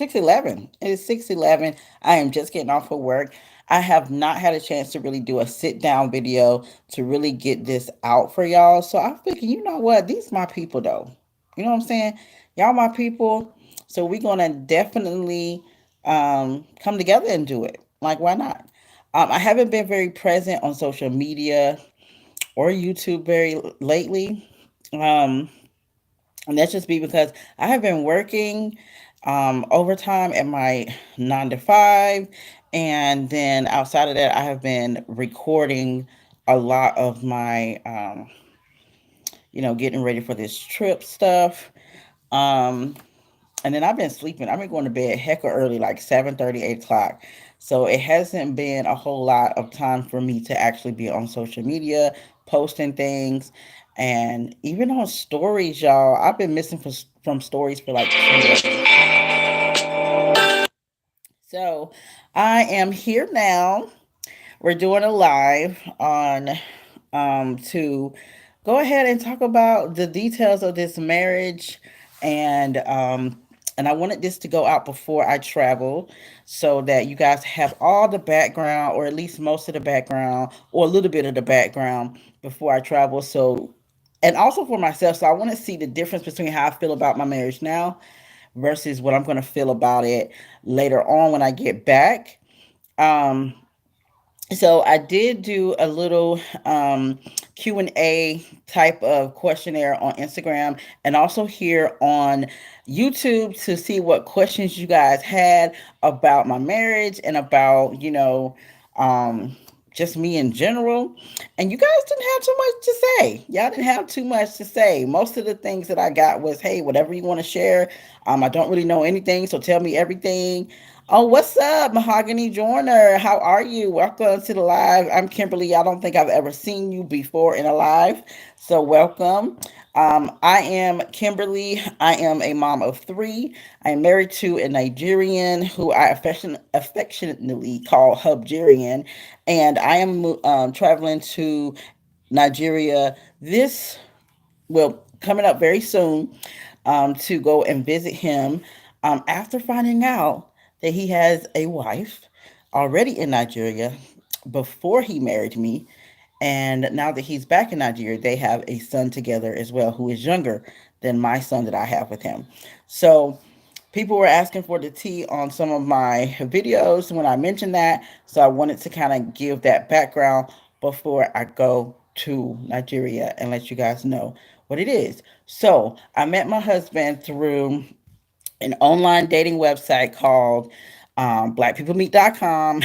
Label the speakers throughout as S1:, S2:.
S1: 6:11. It is 6:11. I am just getting off of work. I have not had a chance to really do a sit down video to really get this out for y'all. So I'm thinking, you know what? These my people though. You know what I'm saying? Y'all my people. So we're gonna definitely come together and do it. Like, why not? I haven't been very present on social media or YouTube very lately. Um, and that's just be because I have been working overtime at my 9 to 5, and then outside of that, I have been recording a lot of my, getting ready for this trip stuff. Um, and then I've been sleeping. I've been going to bed heck early, like 7:30, 8 o'clock. So it hasn't been a whole lot of time for me to actually be on social media, posting things, and even on stories, y'all. I've been missing from stories for like 2 days. So I am here now. We're doing a live on to go ahead and talk about the details of this marriage, and I wanted this to go out before I travel so that you guys have all the background, or at least most of the background, or a little bit of the background before I travel. So, and also for myself, so I want to see the difference between how I feel about my marriage now versus what I'm going to feel about it later on when I get back. Um, so I did do a little Q&A type of questionnaire on Instagram and also here on YouTube to see what questions you guys had about my marriage and about, um, just me in general. And you guys didn't have too much to say. Y'all didn't have too much to say. Most of the things that I got was, hey, whatever you want to share. I don't really know anything, so tell me everything. Oh, what's up, Mahogany Joyner? How are you? Welcome to the live. I'm Kimberly. I don't think I've ever seen you before in a live, so welcome. I am Kimberly. I am a mom of three. I am married to a Nigerian who I affectionately call Hubgerian, and I am traveling to Nigeria this well coming up very soon to go and visit him after finding out that he has a wife already in Nigeria before he married me. And now that he's back in Nigeria, they have a son together as well who is younger than my son that I have with him. So people were asking for the tea on some of my videos when I mentioned that. So I wanted to kind of give that background before I go to Nigeria and let you guys know what it is. So I met my husband through an online dating website called blackpeoplemeet.com.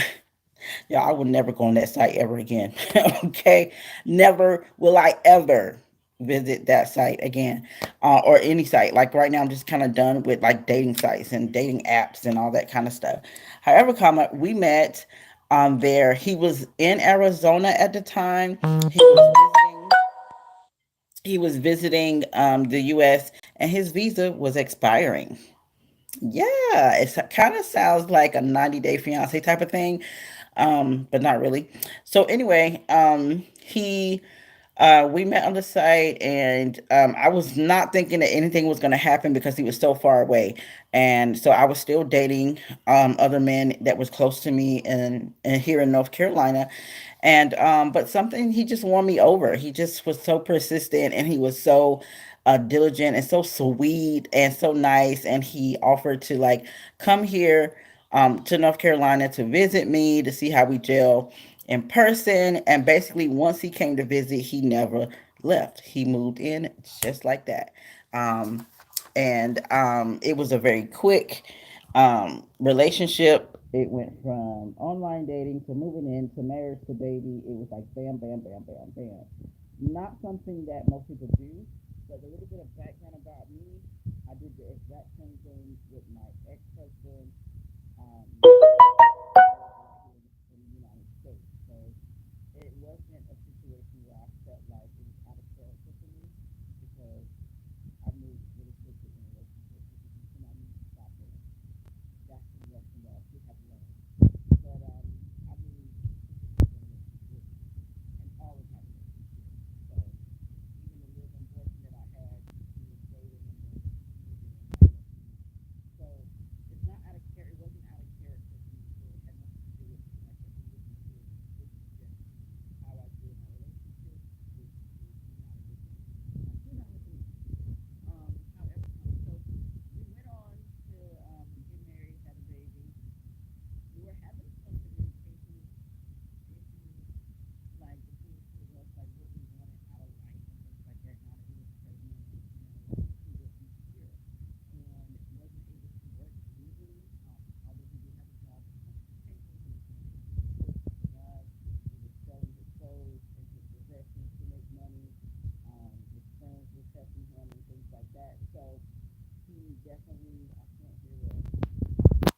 S1: Yeah, I will never go on that site ever again. Okay, never will I ever visit that site again, or any site. Like right now, I'm just kind of done with like dating sites and dating apps and all that kind of stuff. However, comma we met there. He was in Arizona at the time. He was visiting the U.S. and his visa was expiring. Yeah, it kind of sounds like a 90-day fiance type of thing, but not really. So anyway, he we met on the site, and I was not thinking that anything was going to happen because he was so far away, and so I was still dating other men that was close to me and here in North Carolina, and but something he just won me over. He just was so persistent, and he was so diligent and so sweet and so nice, and he offered to like come here to North Carolina to visit me to see how we gel in person. And basically, once he came to visit, he never left. He moved in just like that. And it was a very quick relationship. It went from online dating to moving in to marriage to baby. It was like bam, bam, bam, bam, bam. Not something that most people do, but a little bit of background about me. I did the exact same thing with my ex-husband. In the United States. So it wasn't a situation where I felt like it was out of character for me because I moved really quickly in a relationship because you cannot need to stop there. That's the lesson that we have learned. But I moved super quickly in a relationship and always had a relationship. So even the live-in boyfriend that I had, we was dating and then he moved in right next to me. So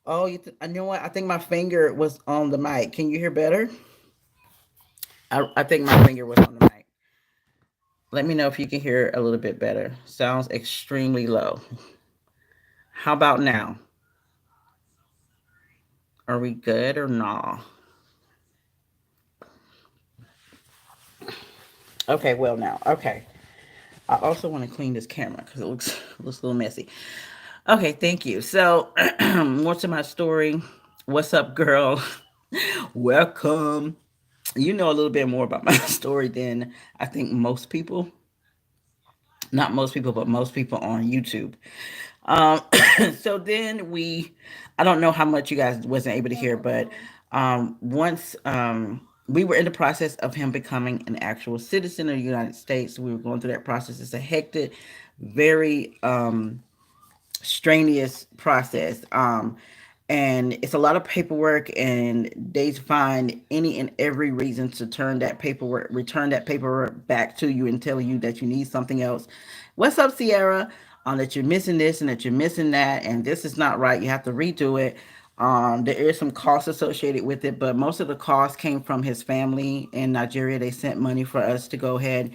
S1: Oh, you know what? I think my finger was on the mic. Can you hear better? I think my finger was on the mic. Let me know if you can hear a little bit better. Sounds extremely low. How about now? Are we good or nah? Okay, well now. Okay. I also want to clean this camera because it looks a little messy. Okay, thank you. So, more to my story. What's up, girl? Welcome. You know a little bit more about my story than I think most people. Not most people, but most people on YouTube. Um, so then I don't know how much you guys wasn't able to hear, but once we were in the process of him becoming an actual citizen of the United States, we were going through that process. It's a hectic, very strenuous process. And it's a lot of paperwork, and they find any and every reason to return that paperwork back to you and tell you that you need something else. What's up, Sierra? That you're missing this and that you're missing that, and this is not right. You have to redo it. There is some costs associated with it, but most of the costs came from his family in Nigeria. They sent money for us to go ahead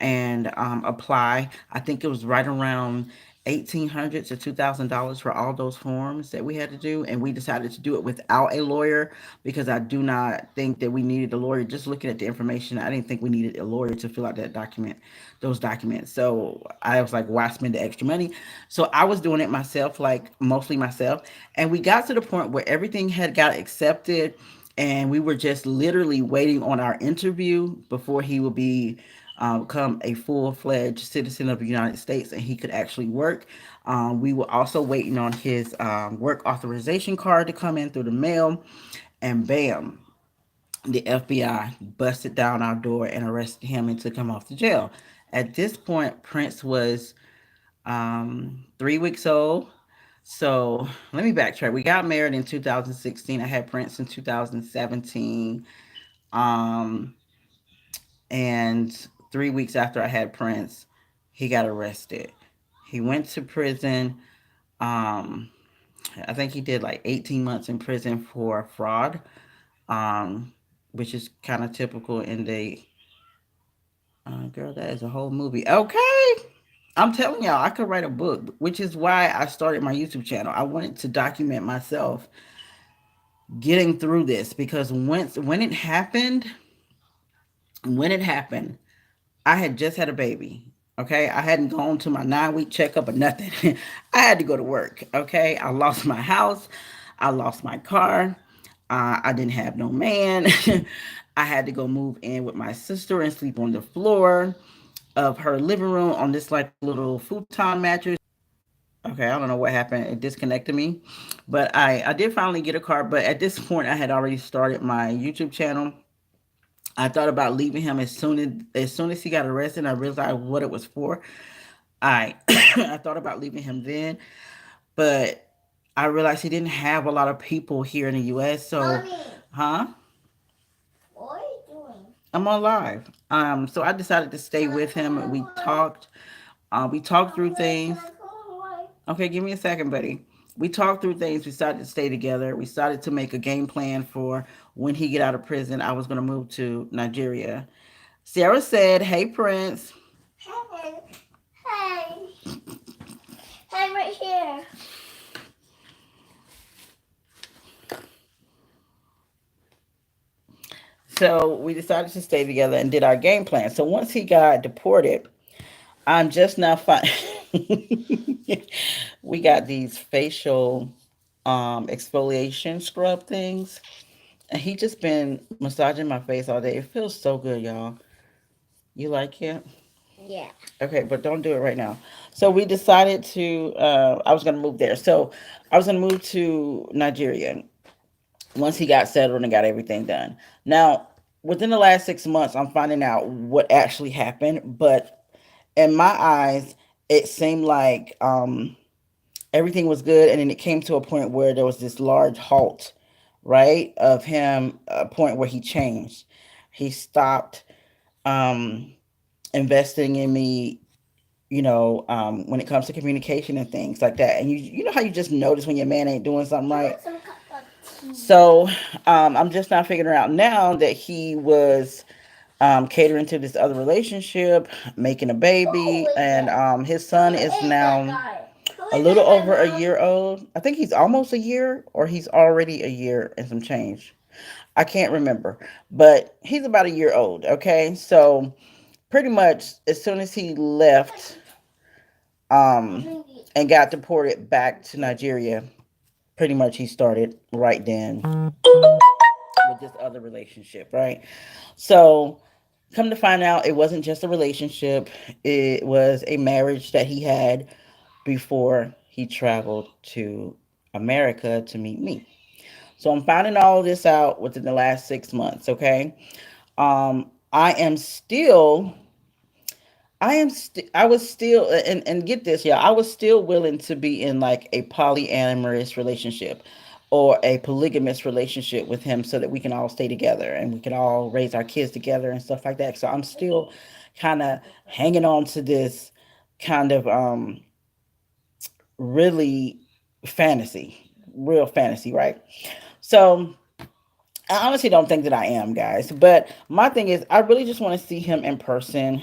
S1: and apply. I think it was right around $1,800 to $2,000 for all those forms that we had to do, and we decided to do it without a lawyer because I do not think that we needed a lawyer. Just looking at the information, I didn't think we needed a lawyer to fill out those documents. So I was like, why spend the extra money? So I was doing it myself, like mostly myself, and we got to the point where everything had got accepted, and we were just literally waiting on our interview before he would become a full-fledged citizen of the United States and he could actually work. We were also waiting on his work authorization card to come in through the mail, and bam, the FBI busted down our door and arrested him and took him off to jail. At this point, Prince was 3 weeks old. So let me backtrack. We got married in 2016. I had Prince in 2017. Um, and 3 weeks after I had Prince, he got arrested. He went to prison. Um, I think he did like 18 months in prison for fraud, um, which is kind of typical in the girl. That is a whole movie. Okay. I'm telling y'all, I could write a book, which is why I started my YouTube channel. I wanted to document myself getting through this because when it happened, I had just had a baby. Okay. I hadn't gone to my 9 week checkup or nothing. I had to go to work. Okay. I lost my house. I lost my car. I didn't have no man. I had to go move in with my sister and sleep on the floor of her living room on this like little futon mattress. Okay, I don't know what happened. It disconnected me. But I did finally get a car. But at this point, I had already started my YouTube channel. I thought about leaving him as soon as he got arrested. And I realized what it was for. I I thought about leaving him then, but I realized he didn't have a lot of people here in the U.S. So, Mommy, huh? What are you doing? I'm on live. So I decided to stay with him. We talked. We talked through things. Okay, give me a second, buddy. We talked through things. We started to stay together. We started to make a game plan for when he get out of prison. I was going to move to Nigeria. Sarah said, "Hey, Prince." Hey. Hey. I'm right here. So we decided to stay together and did our game plan. So once he got deported, I'm just now fine. We got these facial exfoliation scrub things. And he just been massaging my face all day. It feels so good, y'all. You like it? Yeah. Okay, but don't do it right now. So we decided to. I was gonna move there. So I was gonna move to Nigeria once he got settled and got everything done. Now, within the last 6 months, I'm finding out what actually happened. But in my eyes, it seemed like everything was good, and then it came to a point where there was this large halt, right, of him, a point where he changed. He stopped um, investing in me, when it comes to communication and things like that. And you know how you just notice when your man ain't doing something right. So I'm just not figuring out now that he was catering to this other relationship, making a baby, and his son is now a little over a year old. I think he's almost a year, or he's already a year and some change. I can't remember, but he's about a year old. Okay, so pretty much as soon as he left and got deported back to Nigeria, pretty much he started right then with this other relationship, right? So, come to find out, it wasn't just a relationship, it was a marriage that he had before he traveled to America to meet me. So, I'm finding all this out within the last 6 months, okay? I am still I was still, and get this, yeah, I was still willing to be in like a polyamorous relationship or a polygamous relationship with him so that we can all stay together and we can all raise our kids together and stuff like that. So I'm still kind of hanging on to this kind of really fantasy, real fantasy, right? So I honestly don't think that I am, guys. But my thing is, I really just want to see him in person.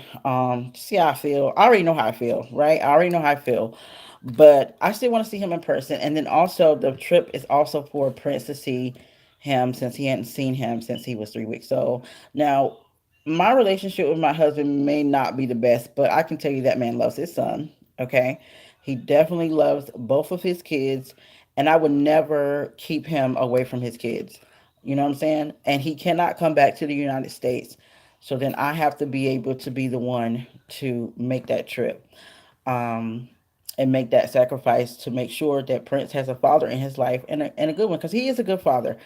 S1: See how I feel. I already know how I feel, right? I already know how I feel. But I still want to see him in person. And then also, the trip is also for Prince to see him since he hadn't seen him since he was 3 weeks old. Now, my relationship with my husband may not be the best, but I can tell you that man loves his son. Okay. He definitely loves both of his kids. And I would never keep him away from his kids. You know what I'm saying? And he cannot come back to the United States. So then I have to be able to be the one to make that trip, um, and make that sacrifice to make sure that Prince has a father in his life and a good one because he is a good father,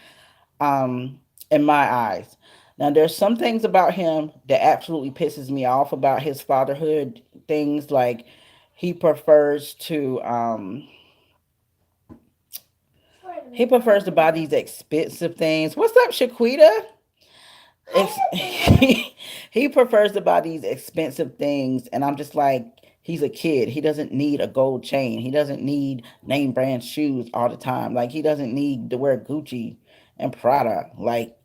S1: um, in my eyes. Now, there's some things about him that absolutely pisses me off about his fatherhood. Things like he prefers to buy these expensive things. What's up, Shaquita? He prefers to buy these expensive things, and I'm just like, he's a kid. He doesn't need a gold chain. He doesn't need name brand shoes all the time. Like he doesn't need to wear Gucci and Prada. Like,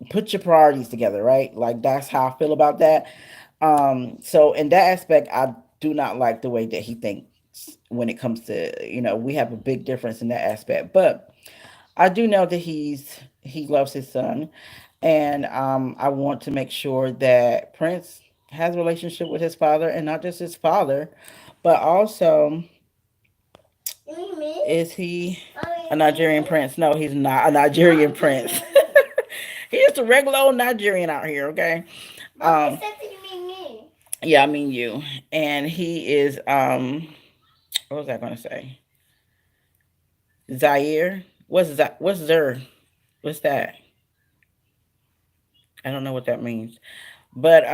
S1: put your priorities together, right? Like that's how I feel about that. So in that aspect, I do not like the way that he thinks when it comes to, we have a big difference in that aspect. But I do know that he loves his son, and I want to make sure that Prince has a relationship with his father, and not just his father, but also, is he a Nigerian prince? No, he's not a Nigerian prince. He's just a regular old Nigerian out here, okay? Um, yeah, I mean you, and he is what was I gonna say? Zaire. What's that? What's Zer? What's that? I don't know what that means. But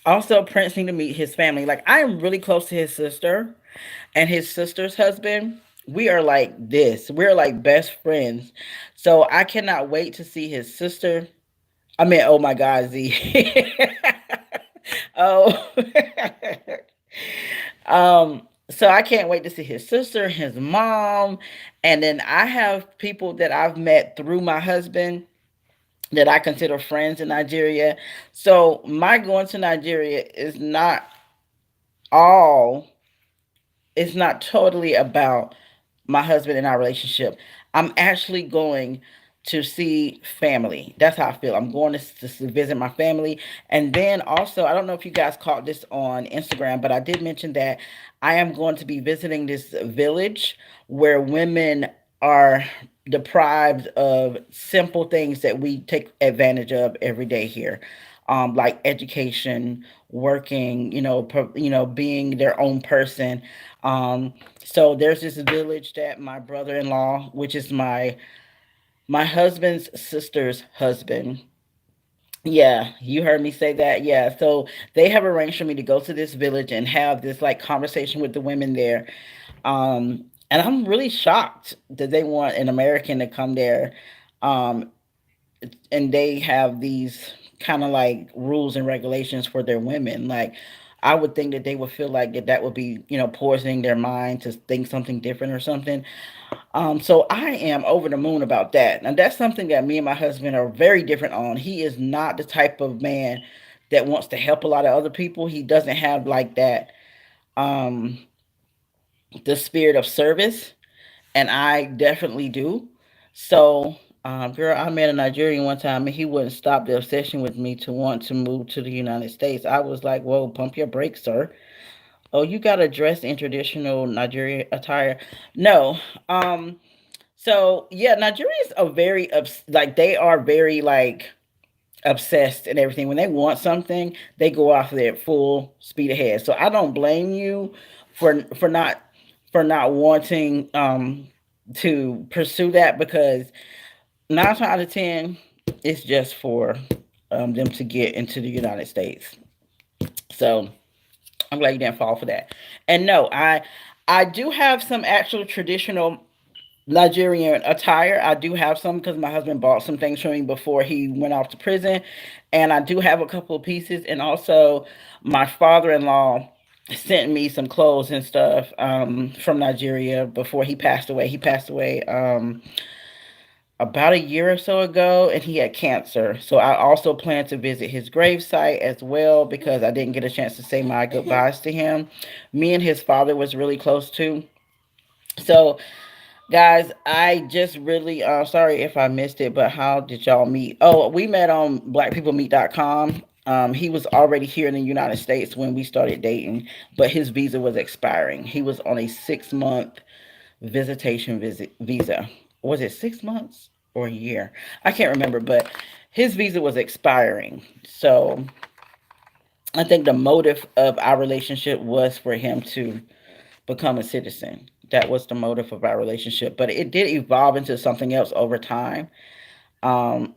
S1: also Prince need to meet his family. Like I am really close to his sister and his sister's husband. We are like this. We're like best friends. So I cannot wait to see his sister. I mean, oh my God, Z. Oh. So I can't wait to see his sister, his mom, and then I have people that I've met through my husband that I consider friends in Nigeria. So my going to Nigeria is not all, it's not totally about my husband and our relationship. I'm actually going to see family. That's how I feel. I'm going to visit my family. And then also, I don't know if you guys caught this on Instagram, but I did mention that I am going to be visiting this village where women are deprived of simple things that we take advantage of every day here. Like education, working, being their own person. So there's this village that my brother-in-law, which is my husband's sister's husband. Yeah, you heard me say that. Yeah. So they have arranged for me to go to this village and have this like conversation with the women there. And I'm really shocked that they want an American to come there. Um, and they have these kind of like rules and regulations for their women. Like, I would think that they would feel like that would be, poisoning their mind to think something different or something. So I am over the moon about that. Now that's something that me and my husband are very different on. He is not the type of man that wants to help a lot of other people. He doesn't have like that, um the spirit of service, and I definitely do. So, girl, I met a Nigerian one time, and he wouldn't stop the obsession with me to want to move to the United States. I was like, "Whoa, pump your brakes, sir. Oh, you got to dress in traditional Nigerian attire." No. So yeah, Nigerians are very like they are very like obsessed and everything. When they want something, they go after it full speed ahead. So I don't blame you for not wanting to pursue that, because 9 times out of 10, it's just for them to get into the United States. So I'm glad you didn't fall for that. And no, I do have some actual traditional Nigerian attire. I do have some because my husband bought some things for me before he went off to prison, and I do have a couple of pieces. And also, my father-in-law sent me some clothes and stuff from Nigeria before he passed away. He passed away about a year or so ago, and he had cancer. So I also plan to visit his gravesite as well, because I didn't get a chance to say my goodbyes to him. Me and his father was really close too. So, guys, I just really sorry if I missed it, but how did y'all meet? Oh, we met on blackpeoplemeet.com. He was already here in the United States when we started dating, but his visa was expiring. He was on a 6 month visitation visa. Was it 6 months or a year? I can't remember, but his visa was expiring. So I think the motive of our relationship was for him to become a citizen. That was the motive of our relationship, but it did evolve into something else over time. Um,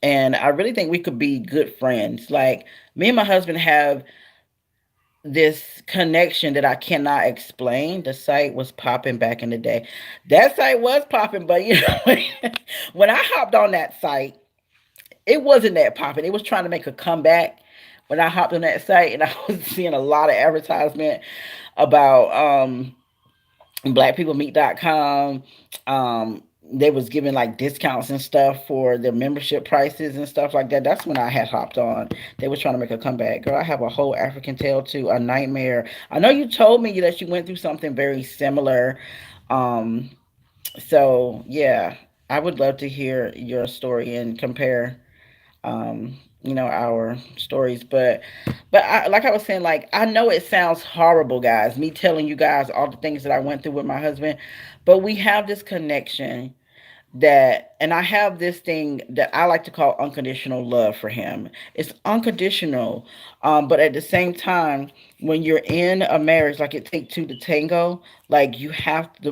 S1: and I really think we could be good friends. Like, me and my husband have this connection that I cannot explain. The site was popping back in the day. That site was popping, but when I hopped on that site, it wasn't that popping. It was trying to make a comeback when I hopped on that site, and I was seeing a lot of advertisement about blackpeoplemeet.com. They was giving like discounts and stuff for their membership prices and stuff like that. That's when I had hopped on. They was trying to make a comeback. Girl, I have a whole African tale too, a nightmare. I know you told me that you went through something very similar. Um, so yeah, I would love to hear your story and compare our stories. But like I was saying, like, I know it sounds horrible, guys, me telling you guys all the things that I went through with my husband, but we have this connection, that and I have this thing that I like to call unconditional love for him. It's unconditional, but at the same time, when you're in a marriage, like, it takes two to tango. Like, you have to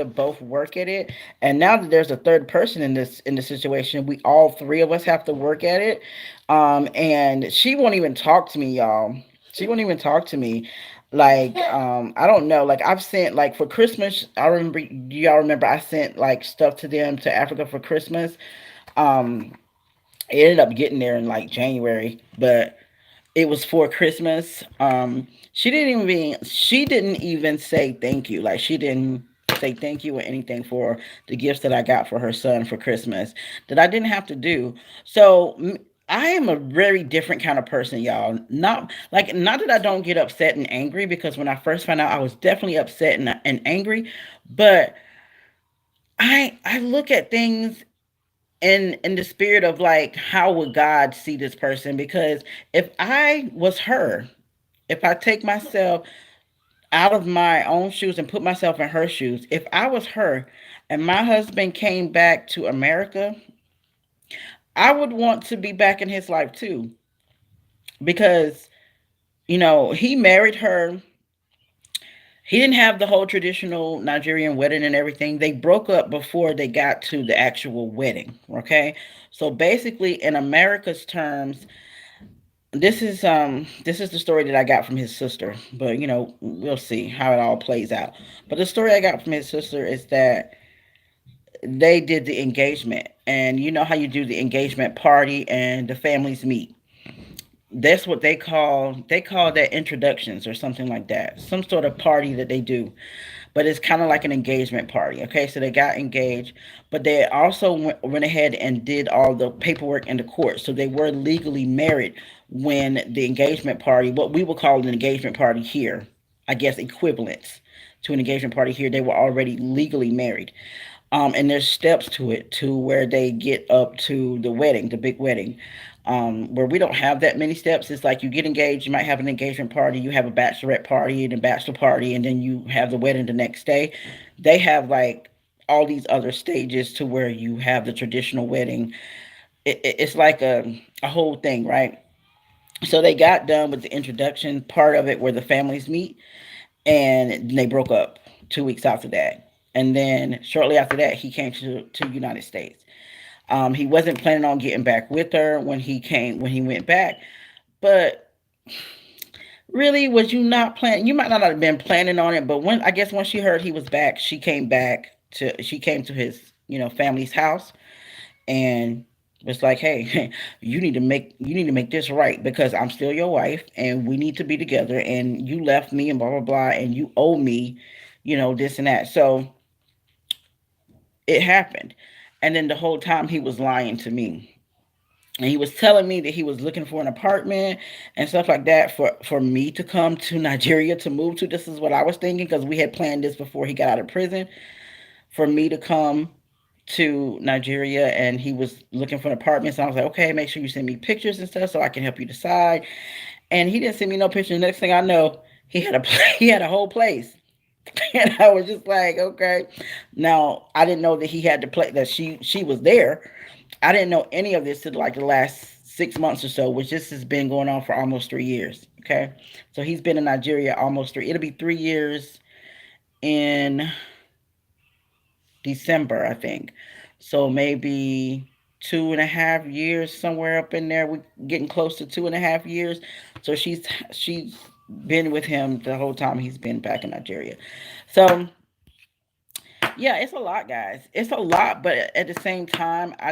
S1: both work at it. And now that there's a third person in the situation, we all three of us have to work at it. And she won't even talk to me, y'all. She won't even talk to me. Like, I don't know. Like, I've sent, like, for Christmas, I remember, do y'all remember I sent like stuff to them to Africa for Christmas? Um, it ended up getting there in like January, but it was for Christmas. She didn't even say thank you. Like, she didn't say thank you or anything for the gifts that I got for her son for Christmas, that I didn't have to do. So I am a very different kind of person, y'all. Not that I don't get upset and angry, because when I first found out, I was definitely upset and angry, but I look at things in the spirit of, like, how would God see this person? Because if I was her, if I take myself out of my own shoes and put myself in her shoes, if I was her and my husband came back to America, I would want to be back in his life too. Because, he married her. He didn't have the whole traditional Nigerian wedding and everything. They broke up before they got to the actual wedding. Okay. So basically, in America's terms, this is the story that I got from his sister, but we'll see how it all plays out. But the story I got from his sister is that they did the engagement, and you know how you do the engagement party and the families meet. That's what they call that introductions or something like that. Some sort of party that they do. But it's kind of like an engagement party. Okay, so they got engaged, but they also went ahead and did all the paperwork in the court. So they were legally married when the engagement party, what we would call an engagement party here, I guess equivalents to an engagement party here, they were already legally married. And there's steps to it to where they get up to the wedding, the big wedding. Where we don't have that many steps. It's like you get engaged, you might have an engagement party, you have a bachelorette party and a bachelor party, and then you have the wedding the next day. They have like all these other stages to where you have the traditional wedding. It's like a whole thing, right? So they got done with the introduction part of it where the families meet, and they broke up 2 weeks after that. And then shortly after that, he came to United States. He wasn't planning on getting back with her when he went back, but really, was you not planning? You might not have been planning on it, but when I guess when she heard he was back, she came to his family's house and was like, hey, you need to make this right because I'm still your wife and we need to be together and you left me and blah blah blah and you owe me, this and that. So it happened. And then the whole time he was lying to me. And he was telling me that he was looking for an apartment and stuff like that for me to come to Nigeria to move to. This is what I was thinking because we had planned this before he got out of prison for me to come to Nigeria, and he was looking for an apartment. So I was like, okay, make sure you send me pictures and stuff so I can help you decide. And he didn't send me no pictures. Next thing I know, he had a he had a whole place. And I was just like, okay. Now I didn't know that he had to play that she was there. I didn't know any of this to like the last 6 months or so, which this has been going on for almost 3 years. Okay, so he's been in Nigeria almost three. It'll be 3 years in December, I think. So maybe 2.5 years somewhere up in there. We're getting close to 2.5 years. So she's been with him the whole time he's been back in Nigeria. So yeah, it's a lot, guys. It's a lot, but at the same time, I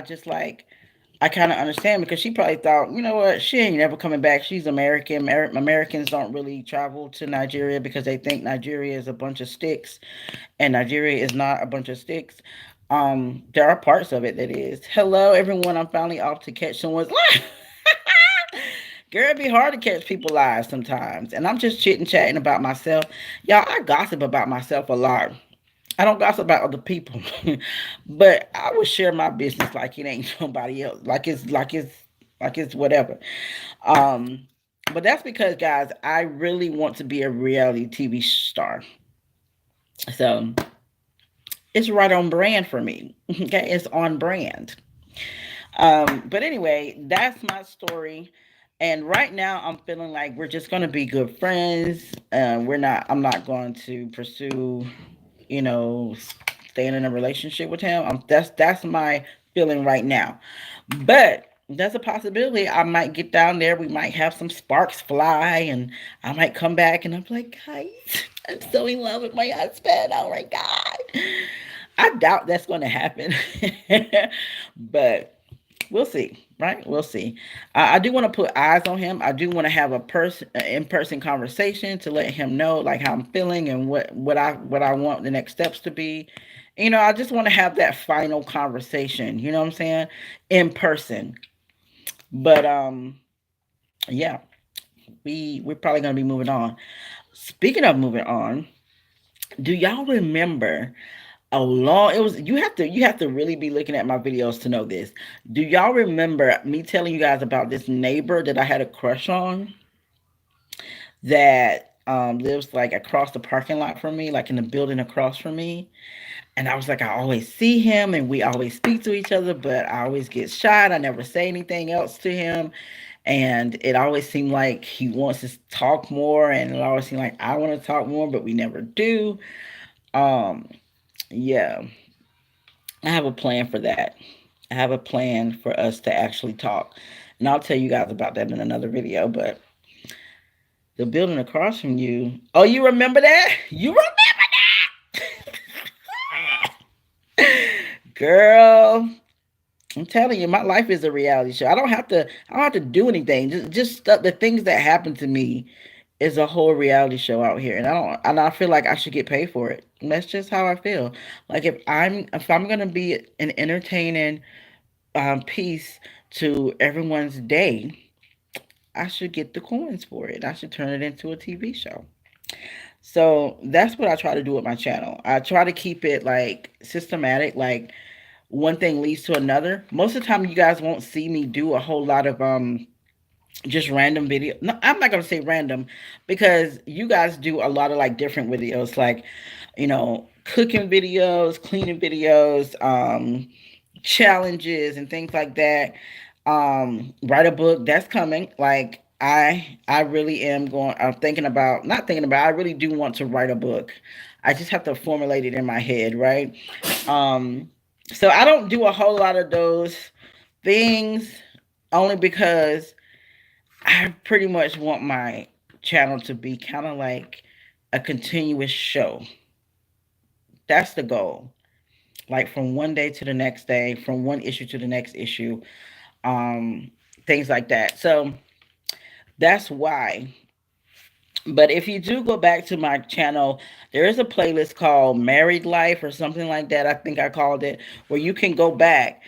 S1: kind of understand because she probably thought, you know what, she ain't never coming back. She's American. Americans don't really travel to Nigeria because they think Nigeria is a bunch of sticks, and Nigeria is not a bunch of sticks. There are parts of it that is. Hello, everyone. I'm finally off to catch someone's live. Girl, it'd be hard to catch people live sometimes, and I'm just chitting chatting about myself. Y'all, I gossip about myself a lot. I don't gossip about other people, but I would share my business like it ain't nobody else. Like it's whatever. Um, but that's because, guys, I really want to be a reality TV star. So it's right on brand for me. Okay, it's on brand. But anyway, that's my story. And right now, I'm feeling like we're just gonna be good friends. We're not. I'm not going to pursue, you know, staying in a relationship with him. That's my feeling right now. But there's a possibility I might get down there. We might have some sparks fly, and I might come back, and I'm like, guys, I'm so in love with my husband. Oh my god. I doubt that's going to happen, but we'll see, right? We'll see. I do want to put eyes on him. I do want to have a in-person conversation to let him know like how I'm feeling and what I want the next steps to be. I just want to have that final conversation. You know what I'm saying? In person. But yeah, we're probably gonna be moving on. Speaking of moving on, do y'all remember a long it was you have to really be looking at my videos to know this. Do y'all remember me telling you guys about this neighbor that I had a crush on that lives like across the parking lot from me, like in the building across from me? And I was like, I always see him and we always speak to each other, but I always get shy. I never say anything else to him. And it always seemed like he wants to talk more, and it always seemed like I want to talk more, but we never do. Um, yeah, I have a plan for that. I have a plan for us to actually talk. And I'll tell you guys about that in another video. But the building across from you, oh, you remember that? You remember that? Girl, I'm telling you, my life is a reality show. I don't have to do anything. Just stuff, the things that happen to me is a whole reality show out here, and I feel like I should get paid for it. And that's just how I feel. Like if I'm gonna be an entertaining piece to everyone's day, I should get the coins for it. I should turn it into a TV show. So that's what I try to do with my channel. I try to keep it like systematic, like one thing leads to another. Most of the time you guys won't see me do a whole lot of just random video. No, I'm not gonna say random because you guys do a lot of like different videos, like cooking videos, cleaning videos, challenges and things like that. Write a book that's coming. Like I really am going. I'm thinking about not thinking about. I really do want to write a book. I just have to formulate it in my head, right? Um, so I don't do a whole lot of those things only because I pretty much want my channel to be kind of like a continuous show. That's the goal. Like from one day to the next day, from one issue to the next issue, um, things like that. So that's why. But if you do go back to my channel, there is a playlist called Married Life or something like that. I think I called it, where you can go back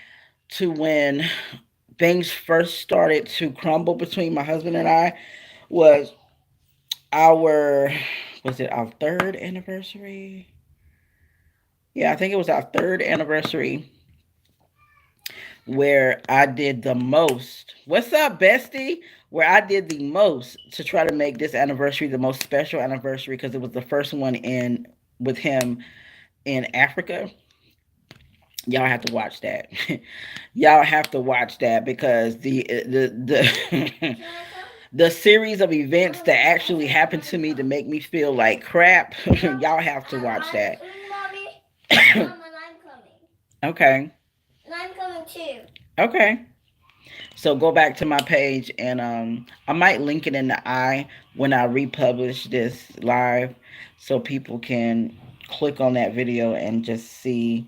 S1: to when things first started to crumble between my husband and I. Was our was it our third anniversary? Yeah, I think it was our third anniversary where I did the most. What's up, bestie? Where I did the most to try to make this anniversary the most special anniversary because it was the first one in with him in Africa. Y'all have to watch that. Y'all have to watch that because the the series of events that actually happened to me to make me feel like crap. Y'all have to watch that.
S2: Mommy, Mom, and I'm coming.
S1: Okay.
S2: And I'm coming too.
S1: Okay. So go back to my page and I might link it in the eye when I republish this live so people can click on that video and just see.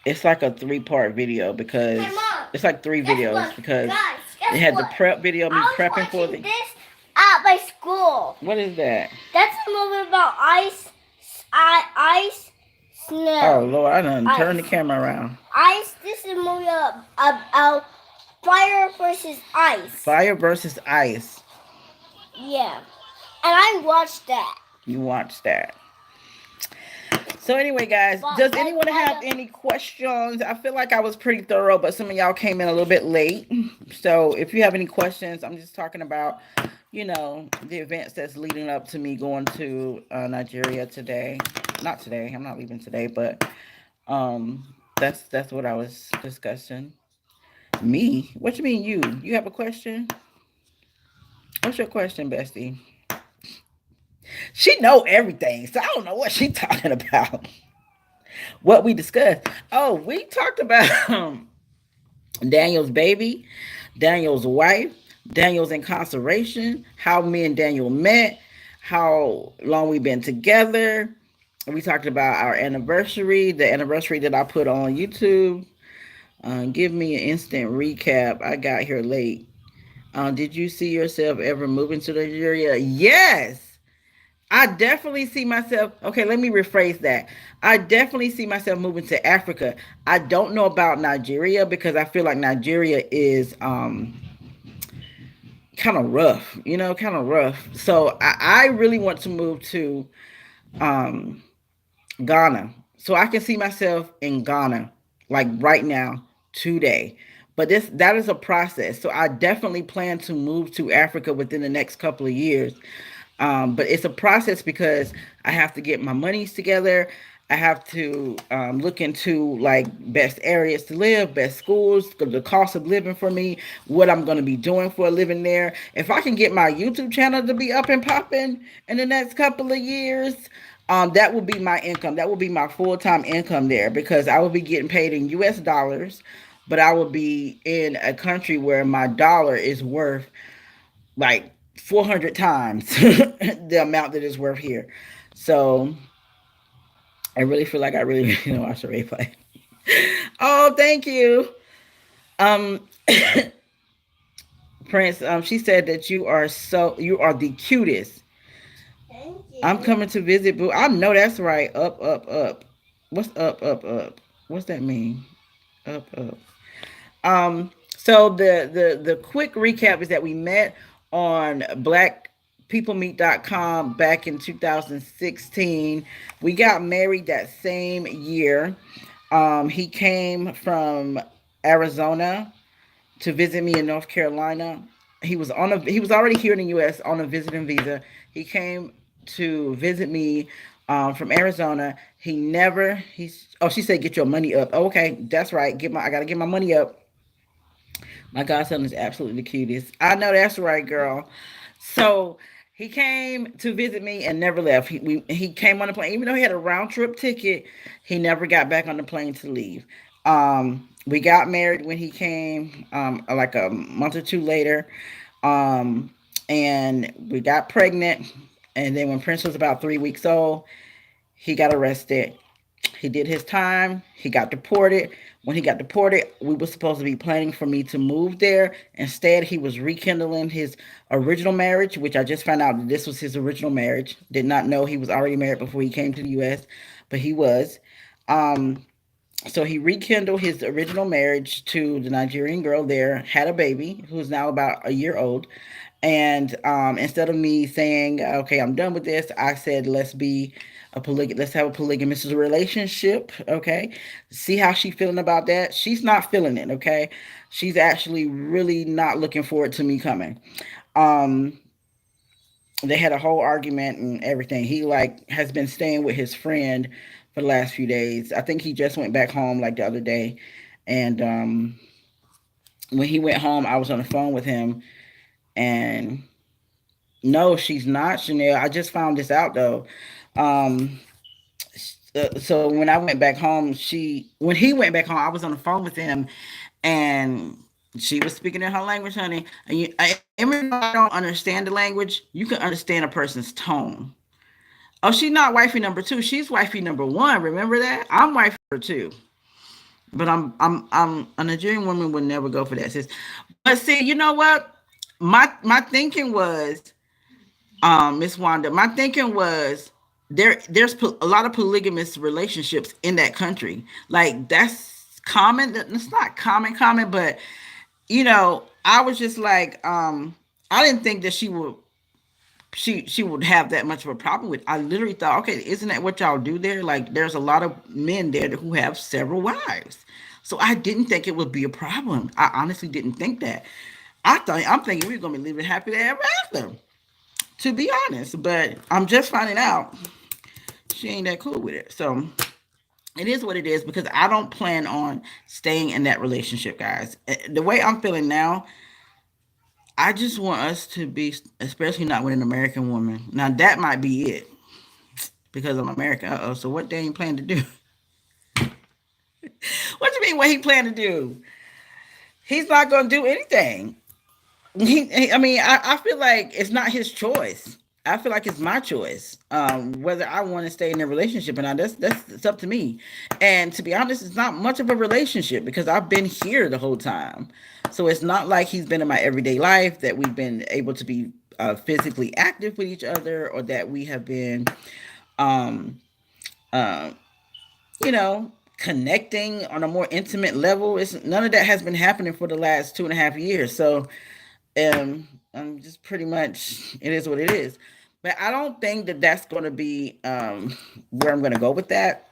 S1: It's like a three-part video because
S2: Hey, Mom.
S1: it's like three
S2: Guess
S1: videos
S2: what?
S1: because
S2: Guys,
S1: they
S2: guess
S1: had the
S2: what?
S1: prep video, me
S2: I was
S1: prepping for
S2: watching
S1: the.
S2: this at my school.
S1: What is that?
S2: That's a movie about ice,
S1: Oh
S2: snow.
S1: Lord, I done turn the
S2: Ice.
S1: camera around.
S2: Ice. This is a movie about fire versus ice.
S1: Fire versus ice.
S2: Yeah. And I watched that.
S1: You watch that. So anyway, guys, does anyone have any questions? I feel like I was pretty thorough, but some of y'all came in a little bit late. So if you have any questions, I'm just talking about, the events that's leading up to me going to Nigeria today. Not today. I'm not leaving today, but that's what I was discussing. Me? What you mean you? You have a question? What's your question, Bestie? She know everything, so I don't know what she talking about. What we discussed. Oh, we talked about Daniel's baby, Daniel's wife, Daniel's incarceration, how me and Daniel met, how long we've been together. We talked about our anniversary, the anniversary that I put on YouTube. Give me an instant recap. I got here late. Did you see yourself ever moving to Nigeria? Yes. I definitely see myself. Okay, let me rephrase that. I definitely see myself moving to Africa. I don't know about Nigeria because I feel like Nigeria is kind of rough, kind of rough. So I really want to move to um, Ghana. So I can see myself in Ghana, like right now, today. But that is a process. So I definitely plan to move to Africa within the next couple of years. But it's a process because I have to get my monies together. I have to look into like best areas to live, best schools, the cost of living for me, what I'm going to be doing for a living there. If I can get my YouTube channel to be up and popping in the next couple of years, that will be my income. That will be my full-time income there because I will be getting paid in US dollars, but I will be in a country where my dollar is worth like 400 times the amount that it's worth here. So I really feel like I really, I should replay. Oh, thank you. Um, Prince, she said that you are the cutest.
S2: Thank
S1: I'm
S2: you.
S1: coming to visit, boo. I know that's right. Up, up, up. What's up, up, up? What's that mean? Up, up. So the quick recap is that we met on blackpeoplemeet.com back in 2016. We got married that same year. He came from Arizona to visit me in North Carolina. He was already here in the U.S. on a visiting visa. He came to visit me from Arizona. He never he's oh she said get your money up. Oh, okay, that's right. Get my I gotta get my money up. My godson is absolutely the cutest. I know that's right, girl. So he came to visit me and never left. He came on the plane, even though he had a round trip ticket. He never got back on the plane to leave. We got married when he came, like a month or two later, um, and we got pregnant. And then when Prince was about 3 weeks old, he got arrested. He did his time. He got deported. When he got deported, we were supposed to be planning for me to move there. Instead, he was rekindling his original marriage, which I just found out that this was his original marriage. Did not know he was already married before he came to the U.S., but he was. Um, so he rekindled his original marriage to the Nigerian girl there, had a baby who's now about a year old. And instead of me saying, okay, I'm done with this, I said, let's have a polygamous relationship. Okay. See how she's feeling about that. She's not feeling it. Okay. She's actually really not looking forward to me coming. Um, they had a whole argument and everything. He like has been staying with his friend for the last few days. I think he just went back home like the other day. And when he went home, I was on the phone with him. And no, she's not, Chanel. I just found this out though. Um, so when I went back home, when he went back home, I was on the phone with him, and she was speaking in her language, honey. Even though I don't understand the language, you can understand a person's tone. Oh, she's not wifey number two. She's wifey number one. Remember that? I'm wifey number two. But I'm a Nigerian woman would never go for that, sis. But see, you know what? My thinking was, Miss Wanda, my thinking was there's a lot of polygamous relationships in that country. Like that's common. It's not common, but I was just like, I didn't think that she would have that much of a problem with. I literally thought, okay, isn't that what y'all do there? Like, there's a lot of men there who have several wives, so I didn't think it would be a problem. I honestly didn't think that. I'm thinking we're gonna be living happily ever after, to be honest. But I'm just finding out she ain't that cool with it. So it is what it is because I don't plan on staying in that relationship, guys. The way I'm feeling now, I just want us to be, especially not with an American woman. Now that might be it because I'm American. Uh oh. So what they ain't plan to do? What you mean? What he plan to do? He's not gonna do anything. I mean, I feel like it's not his choice. I feel like it's my choice. Whether I want to stay in a relationship or not, that's it's up to me. And to be honest, it's not much of a relationship because I've been here the whole time. So it's not like he's been in my everyday life that we've been able to be physically active with each other or that we have been, um, uh, connecting on a more intimate level. It's none of that has been happening for the last 2.5 years. So I'm just pretty much it is what it is. But I don't think that that's going to be where I'm going to go with that.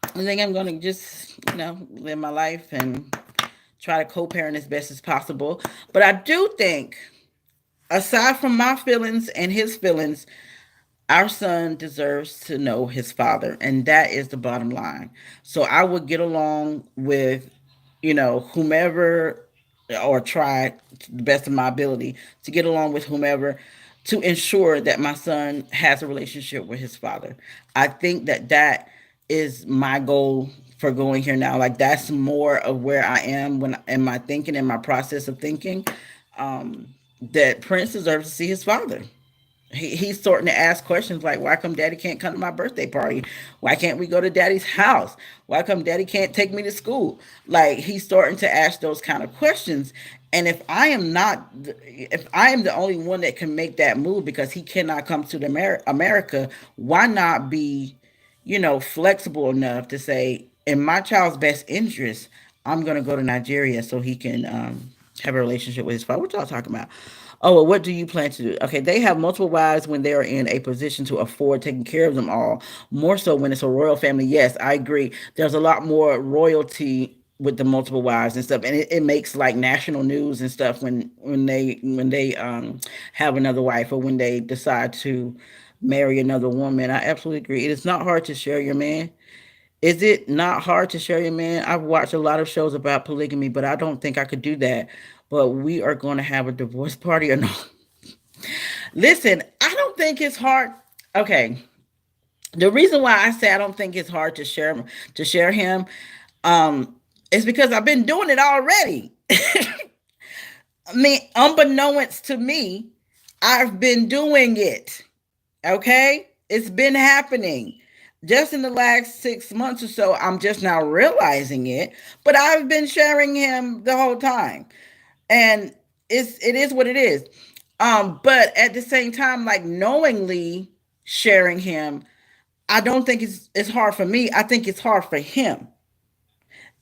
S1: I think I'm going to just live my life and try to co-parent as best as possible. But I do think, aside from my feelings and his feelings, our son deserves to know his father, and that is the bottom line. So I would get along with, whomever, or try to the best of my ability to get along with whomever to ensure that my son has a relationship with his father. I think that that is my goal for going here now. Like that's more of where I am when in my thinking, in my process of thinking. That Prince deserves to see his father. He's starting to ask questions like, why come daddy can't come to my birthday party? Why can't we go to daddy's house? Why come daddy can't take me to school? Like, he's starting to ask those kind of questions. And if I am the only one that can make that move because he cannot come to the America, why not be, flexible enough to say, in my child's best interest, I'm going to go to Nigeria so he can have a relationship with his father. What y'all talking about? Oh, well, what do you plan to do? Okay, they have multiple wives when they are in a position to afford taking care of them all. More so when it's a royal family. Yes, I agree. There's a lot more royalty with the multiple wives and stuff, and it makes like national news and stuff when they have another wife or when they decide to marry another woman. I absolutely agree. It is not hard to share your man. Is it not hard to share your man? I've watched a lot of shows about polygamy, but I don't think I could do that. But we are going to have a divorce party or no? Listen, I don't think it's hard. Okay, the reason why I say I don't think it's hard to share him, is because I've been doing it already. I mean, unbeknownst to me, I've been doing it. Okay, it's been happening. Just in the last 6 months or so, I'm just now realizing it. But I've been sharing him the whole time, and it is what it is. But at the same time, like knowingly sharing him, I don't think it's hard for me. I think it's hard for him.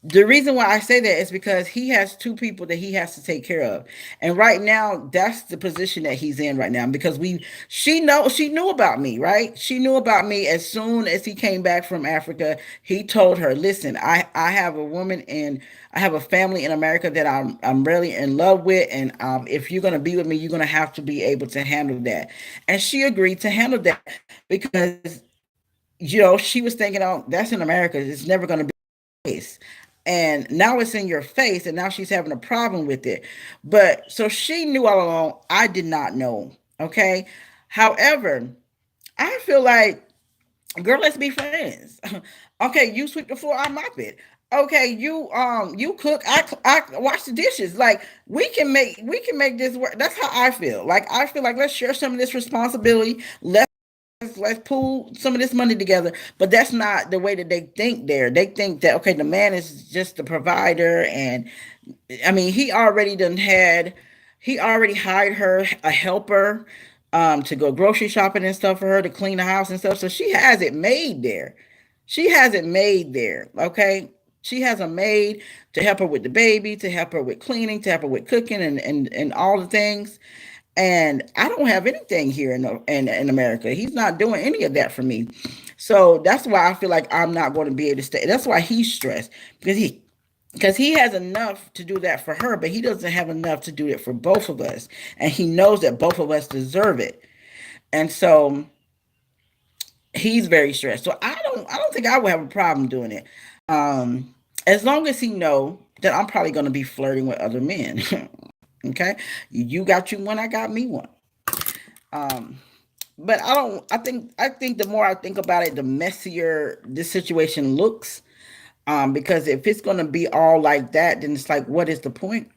S1: The reason why I say that is because he has two people that he has to take care of. And right now, that's the position that he's in right now because she knew about me, right? She knew about me as soon as he came back from Africa. He told her, "Listen, I have a woman and I have a family in America that I'm really in love with, and if you're going to be with me, you're going to have to be able to handle that." And she agreed to handle that because she was thinking, "Oh, that's in America. It's never going to be face." And now it's in your face, and now she's having a problem with it. But so she knew all along. I did not know. Okay. However, I feel like, girl, let's be friends. Okay, you sweep the floor, I mop it. Okay, you cook, I wash the dishes. Like, we can make this work. That's how I feel. Like, I feel like let's share some of this responsibility. Let's pool some of this money together. But that's not the way that they think there. They think that, okay, the man is just the provider. And I mean, he already hired her a helper, to go grocery shopping and stuff for her to clean the house and stuff. So she has it made there. She has it made there. Okay. She has a maid to help her with the baby, to help her with cleaning, to help her with cooking and all the things. And I don't have anything here in America. He's not doing any of that for me. So that's why I feel like I'm not going to be able to stay. That's why he's stressed because he has enough to do that for her, but he doesn't have enough to do it for both of us. And he knows that both of us deserve it. And so he's very stressed. So I don't think I would have a problem doing it. As long as he know that I'm probably going to be flirting with other men. Okay, you got you one, I got me one. Um, but I don't. I think the more I think about it, the messier this situation looks. Because if it's gonna be all like that, then it's like, what is the point?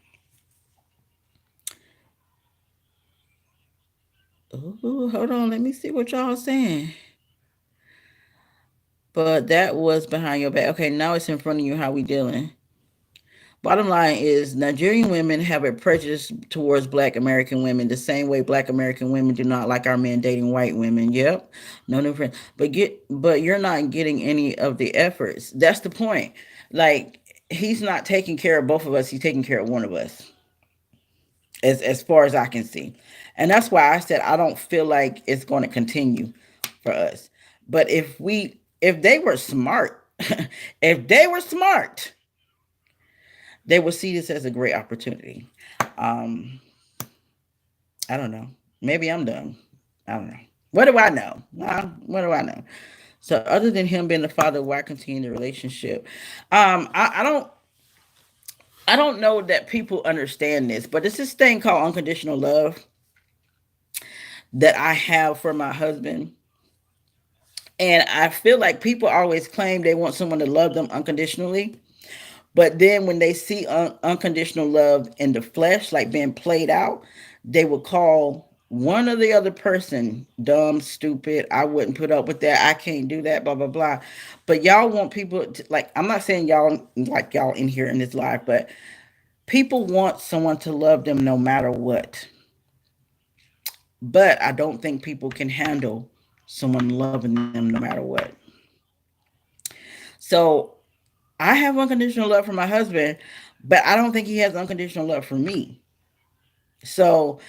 S1: Ooh, hold on, let me see what y'all saying. But that was behind your back. Okay, now it's in front of you. How we dealing? Bottom line is Nigerian women have a prejudice towards black American women the same way black American women do not like our men dating white women. Yep. No different. But you're not getting any of the efforts. That's the point. Like, he's not taking care of both of us, he's taking care of one of us, as far as I can see. And that's why I said I don't feel like it's going to continue for us. But if they were smart, if they were smart, they will see this as a great opportunity. Um, I don't know. Maybe I'm dumb. I don't know. What do I know? What do I know? So other than him being the father, why continue the relationship? I don't know that people understand this, but it's this thing called unconditional love that I have for my husband. And I feel like people always claim they want someone to love them unconditionally. But then when they see unconditional love in the flesh, like being played out, they will call one or the other person, dumb, stupid, I wouldn't put up with that, I can't do that, blah blah blah. But y'all want people to, like, I'm not saying y'all like y'all in here in this live, but people want someone to love them no matter what. But I don't think people can handle someone loving them no matter what. So I have unconditional love for my husband, but I don't think he has unconditional love for me. So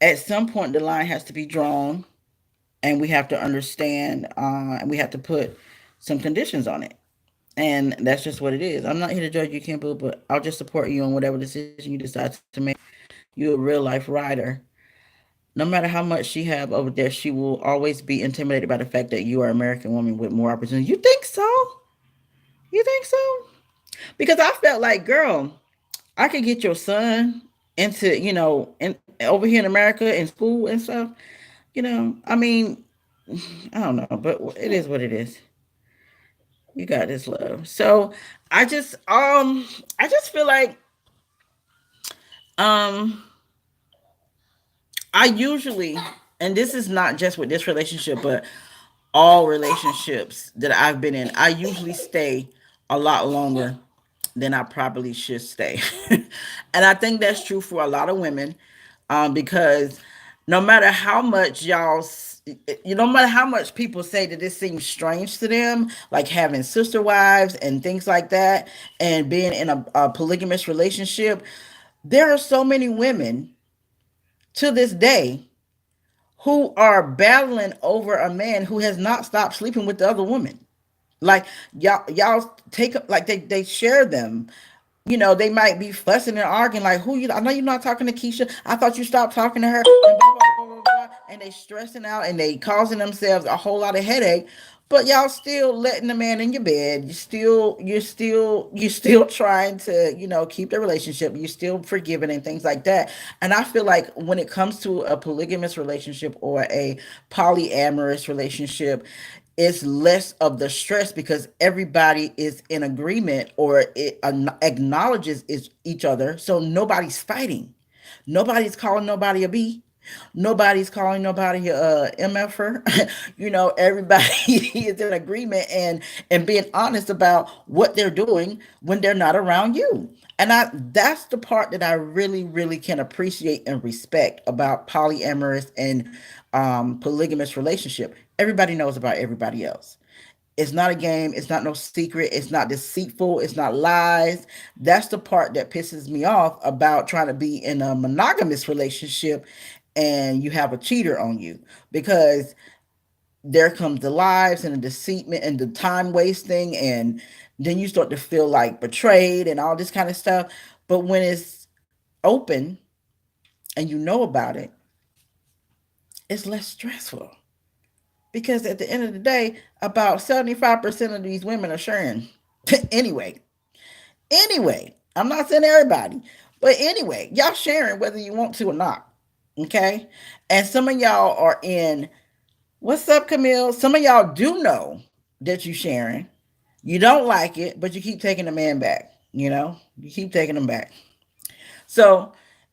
S1: at some point, the line has to be drawn, and we have to understand, and we have to put some conditions on it. And that's just what it is. I'm not here to judge you, Kimberly, but I'll just support you on whatever decision you decide to make. You're a real life rider. No matter how much she have over there, she will always be intimidated by the fact that you are an American woman with more opportunities. You think so? You think so? Because I felt like, girl, I could get your son into, in over here in America in school and stuff. I mean, I don't know, but it is what it is. You got this love. So I just feel like um I usually, and this is not just with this relationship, but all relationships that I've been in, I usually stay a lot longer than I probably should stay. And I think that's true for a lot of women, because no matter how much no matter how much people say that this seems strange to them, like having sister wives and things like that, and being in a polygamous relationship, there are so many women to this day who are battling over a man who has not stopped sleeping with the other woman. Like y'all take, like, they share them. They might be fussing and arguing, like, who you, I know you're not talking to Keisha. I thought you stopped talking to her, and blah blah blah blah blah. And they stressing out and they causing themselves a whole lot of headache. But y'all still letting the man in your bed. You're still trying to, keep the relationship. You're still forgiving and things like that. And I feel like when it comes to a polygamous relationship or a polyamorous relationship, it's less of the stress because everybody is in agreement, or it acknowledges each other. So nobody's fighting. Nobody's calling nobody a B. Nobody's calling nobody a MFer. Everybody is in agreement and being honest about what they're doing when they're not around you. And that's the part that I really, really can appreciate and respect about polyamorous and polygamous relationship. Everybody knows about everybody else. It's not a game. It's not no secret. It's not deceitful. It's not lies. That's the part that pisses me off about trying to be in a monogamous relationship and you have a cheater on you, because there comes the lies and the deceitment and the time wasting, and then you start to feel like betrayed and all this kind of stuff. But when it's open and you know about it, it's less stressful, because at the end of the day, about 75% of these women are sharing. anyway, anyway, I'm not saying everybody, but anyway, y'all sharing whether you want to or not. Okay. And some of y'all are in, what's up, Camille? Some of y'all do know that you sharing. You don't like it, but you keep taking the man back. You keep taking them back. So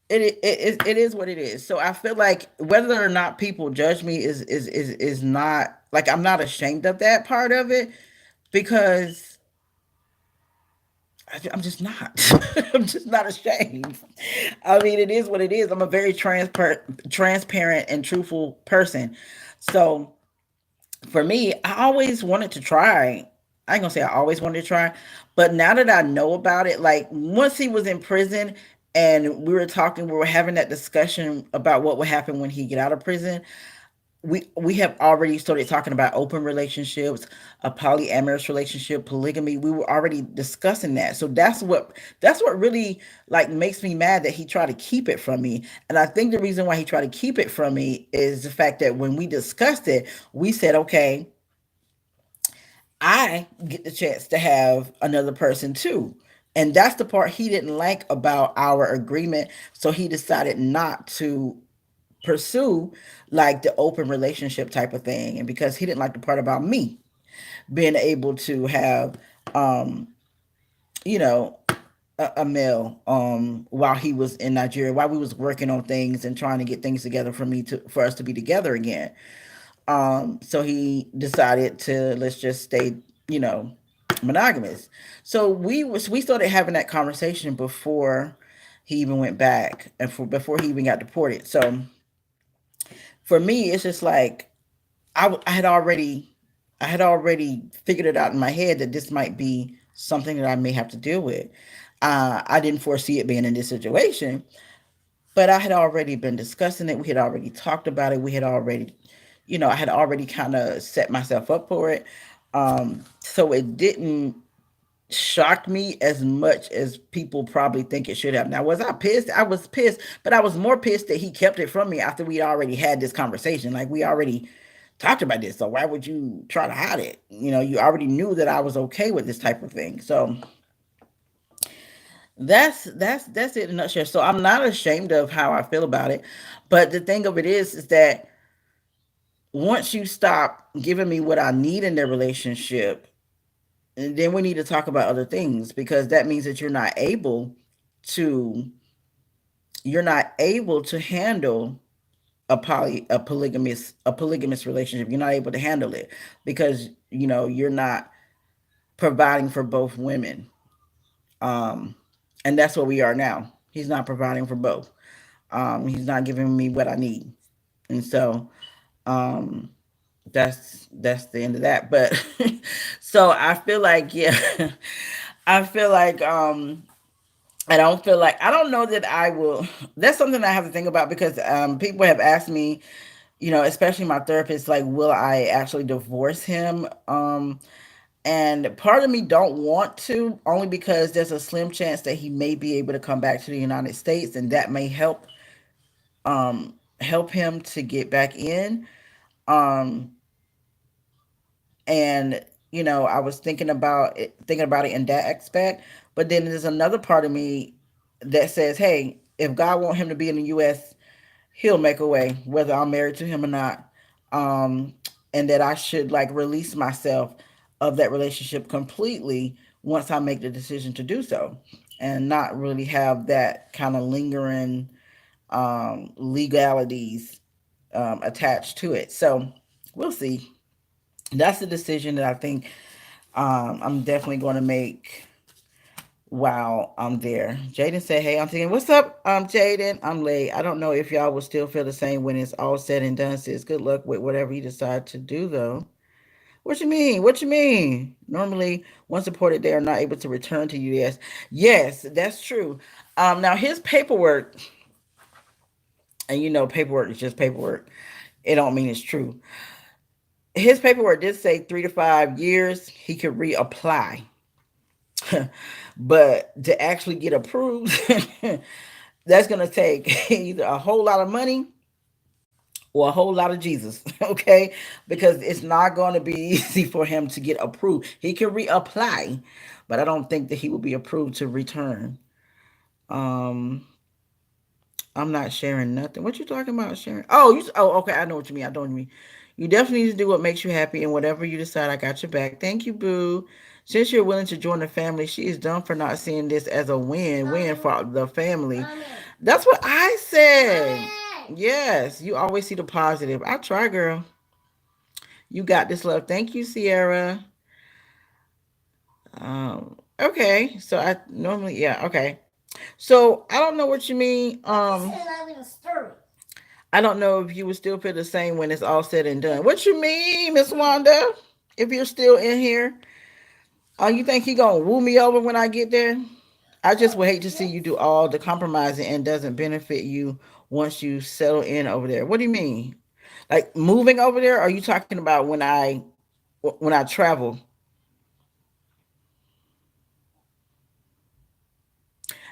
S1: it is what it is. So I feel like whether or not people judge me is not, like, I'm not ashamed of that part of it, because I'm just not. I'm just not ashamed. I mean, it is what it is. I'm a very transparent and truthful person. So for me, I always wanted to try. I ain't gonna say I always wanted to try, but now that I know about it, like once he was in prison and we were having that discussion about what would happen when he get out of prison. We have already started talking about open relationships, a polyamorous relationship, polygamy. We were already discussing that. So that's what really, like, makes me mad that he tried to keep it from me. And I think the reason why he tried to keep it from me is the fact that when we discussed it, we said, okay, I get the chance to have another person too. And that's the part he didn't like about our agreement. So he decided not to pursue, like, the open relationship type of thing. And because he didn't like the part about me being able to have, um, you know, a male while he was in Nigeria, while we was working on things and trying to get things together for us to be together again. So he decided to let's just stay, you know, monogamous. So we started having that conversation before he even went back and before he even got deported. So for me, it's just like I had already figured it out in my head that this might be something that I may have to deal with. I didn't foresee it being in this situation, but I had already been discussing it. We had already talked about it. We had already, I had already kind of set myself up for it. So it didn't shock me as much as people probably think it should have. Now, was I pissed? I was pissed, but I was more pissed that he kept it from me after we already had this conversation. Like we already talked about this. So why would you try to hide it? You already knew that I was okay with this type of thing. So that's it in a nutshell. So I'm not ashamed of how I feel about it. But the thing of it is that once you stop giving me what I need in their relationship, then we need to talk about other things because that means that to you're not able to handle a polygamous relationship. You're not able to handle it because you're not providing for both women. Um, and that's what we are now. He's not providing for both. He's not giving me what I need, and so um, that's the end of that. But so I feel like yeah, I feel like I don't know that I will. That's something I have to think about because people have asked me, especially my therapist, like, will I actually divorce him? And part of me don't want to, only because there's a slim chance that he may be able to come back to the United States, and that may help him to get back in. Um, and I was thinking about it in that aspect. But then there's another part of me that says, hey, if God want him to be in the U.S., he'll make a way, whether I'm married to him or not. Um, and that I should like release myself of that relationship completely once I make the decision to do so, and not really have that kind of lingering legalities attached to it. So we'll see. That's the decision that I think I'm definitely going to make while I'm there. Jaden said, "Hey, I'm thinking, what's up, Jaden? I'm late. I don't know if y'all will still feel the same when it's all said and done. Says good luck with whatever you decide to do, though." What you mean? What you mean? Normally, once deported, they are not able to return to U.S. Yes, that's true. Now his paperwork, and paperwork is just paperwork. It don't mean it's true. His paperwork did say 3 to 5 years he could reapply. But to actually get approved, that's going to take either a whole lot of money or a whole lot of Jesus, okay? Because it's not going to be easy for him to get approved. He can reapply, but I don't think that he will be approved to return. Um, I'm not sharing nothing. What you talking about sharing? Oh, okay. I know what you mean. I know what you mean. You definitely need to do what makes you happy, and whatever you decide, I got your back. Thank you, boo. Since you're willing to join the family, she is done for not seeing this as a win for the family. That's what I said. Yes, you always see the positive. I try, girl. You got this, love. Thank you, Sierra. Okay. So I normally, yeah, okay. So I don't know what you mean. I don't know if you would still feel the same when it's all said and done. What you mean, Miss Wanda? If you're still in here, you think he gonna woo me over when I get there? I just would hate to see you do all the compromising and doesn't benefit you once you settle in over there. What do you mean? Like moving over there? Or are you talking about when I travel?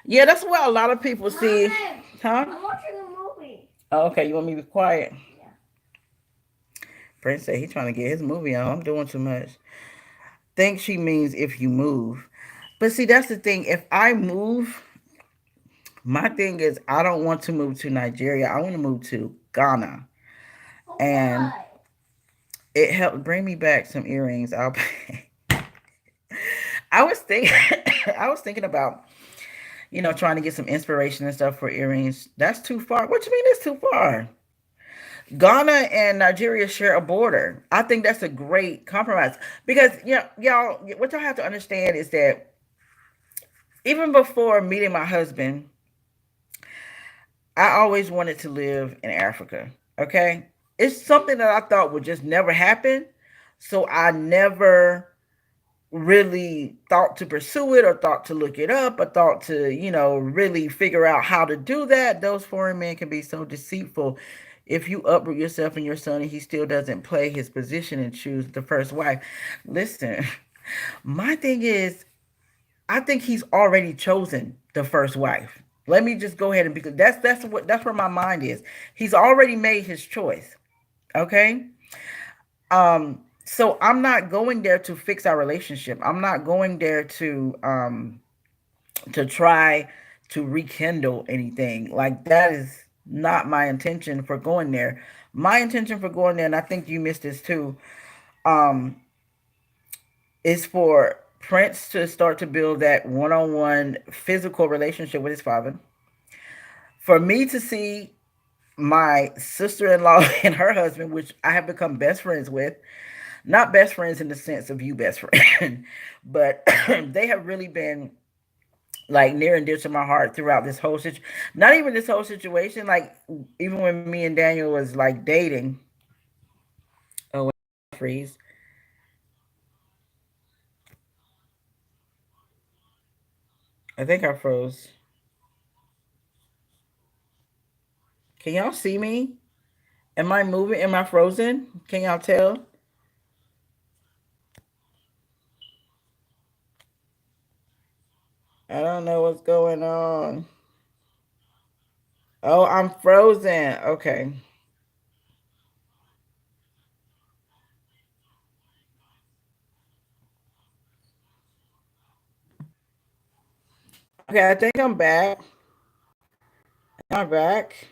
S1: Yeah, that's what a lot of people see. Huh? I'm watching a movie. Oh, okay, you want me to be quiet? Prince said he's trying to get his movie on. I'm doing too much. Think she means if you move. But see, that's the thing. If I move, my thing is I don't want to move to Nigeria. I want to move to Ghana. And it helped bring me back some earrings. I was thinking I was thinking about trying to get some inspiration and stuff for earrings. That's too far. What you mean it's too far? Ghana and Nigeria share a border. I think that's a great compromise because y'all, what y'all have to understand is that even before meeting my husband, I always wanted to live in Africa. Okay, it's something that I thought would just never happen, so I never really thought to pursue it or thought to look it up or thought to really figure out how to do that. Those foreign men can be so deceitful. If you uproot yourself and your son and he still doesn't play his position and choose the first wife, listen, my thing is, I think he's already chosen the first wife. Let me just go ahead and, because that's where my mind is. He's already made his choice. Okay. So I'm not going there to fix our relationship. I'm not going there to try to rekindle anything. Like, that is not my intention for going there. My intention for going there, and I think you missed this too, um, is for Prince to start to build that one-on-one physical relationship with his father. For me to see my sister-in-law and her husband, which I have become best friends with, not best friends in the sense of you best friend, but they have really been like near and dear to my heart throughout this whole situation. Not even this whole situation, like even when me and Daniel was like dating. Oh, freeze. I think I froze. Can y'all see me? Am I moving? Am I frozen? Can y'all tell? I don't know what's going on. Oh, I'm frozen. Okay. Okay, I think I'm back. Am I back?